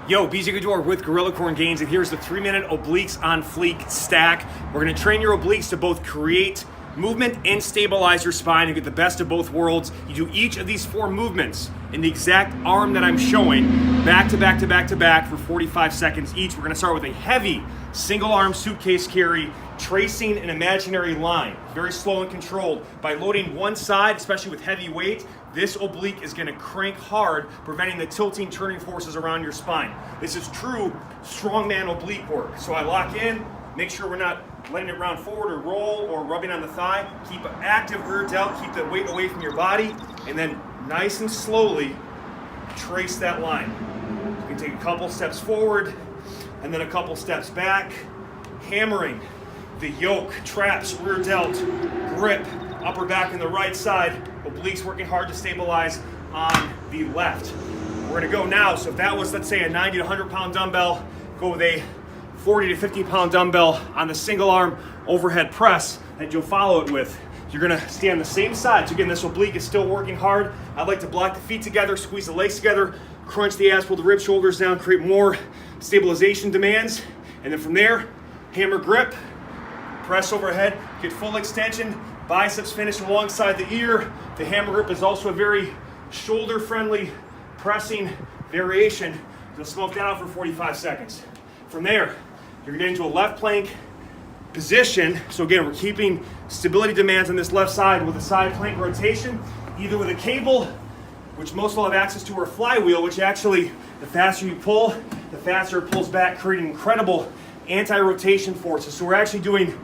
Yo, BJ Gaddour with Gorilla Corn Gains, and here's the 3-minute obliques on fleek stack. We're gonna train your obliques to both create movement and stabilize your spine and get the best of both worlds. You do each of these 4 movements in the exact arm that I'm showing, back to back to back to back for 45 seconds each. We're gonna start with a heavy single arm suitcase carry, tracing an imaginary line, very slow and controlled. By loading one side, especially with heavy weight, this oblique is gonna crank hard, preventing the tilting, turning forces around your spine. This is true strongman oblique work. So I lock in, make sure we're not letting it round forward or roll or rubbing on the thigh. Keep an active rear delt, keep the weight away from your body, and then nice and slowly trace that line. You can take a couple steps forward and then a couple steps back, hammering the yoke, traps, rear delt, grip, upper back in the right side, obliques working hard to stabilize on the left. We're gonna go now, so if that was, let's say, a 90 to 100 pound dumbbell, go with a 40 to 50 pound dumbbell on the single arm overhead press that you'll follow it with. You're gonna stay on the same side. So again, this oblique is still working hard. I'd like to block the feet together, squeeze the legs together, crunch the ass, pull the rib shoulders down, create more stabilization demands. And then from there, hammer grip, press overhead, get full extension, biceps finish alongside the ear. The hammer grip is also a very shoulder-friendly pressing variation. You'll smoke that out for 45 seconds. From there, you're getting into a left plank position. So again, we're keeping stability demands on this left side with a side plank rotation, either with a cable, which most will have access to, or a flywheel, which actually, the faster you pull, the faster it pulls back, creating incredible anti-rotation forces. So we're actually doing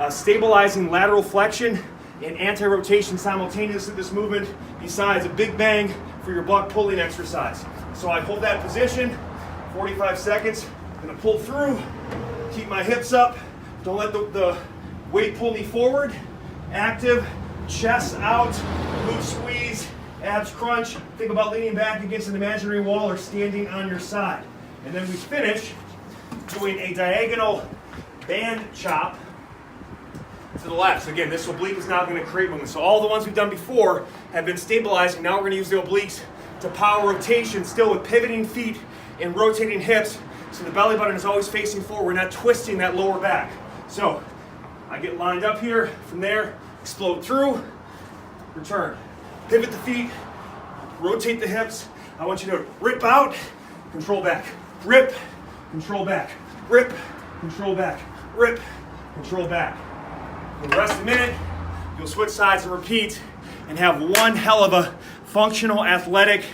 stabilizing lateral flexion and anti-rotation simultaneously with this movement, besides a big bang for your butt pulling exercise. So I hold that position, 45 seconds, gonna pull through, keep my hips up, don't let the weight pull me forward, active, chest out, glute squeeze, abs crunch, think about leaning back against an imaginary wall or standing on your side. And then we finish doing a diagonal band chop to the left. So again, this oblique is now going to create movement. So all the ones we've done before have been stabilizing. Now we're going to use the obliques to power rotation, still with pivoting feet and rotating hips. So the belly button is always facing forward. We're not twisting that lower back. So I get lined up here. From there, explode through, return. Pivot the feet, rotate the hips. I want you to rip out, control back. Rip, control back. Rip, control back. Rip, control back. For the rest of the minute, you'll switch sides and repeat and have one hell of a functional, athletic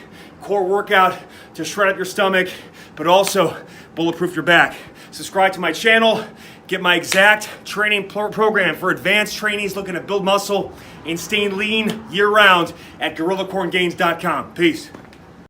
core workout to shred up your stomach, but also bulletproof your back. Subscribe to my channel, get my exact training program for advanced trainees looking to build muscle and staying lean year-round at GorillaCornGains.com. Peace.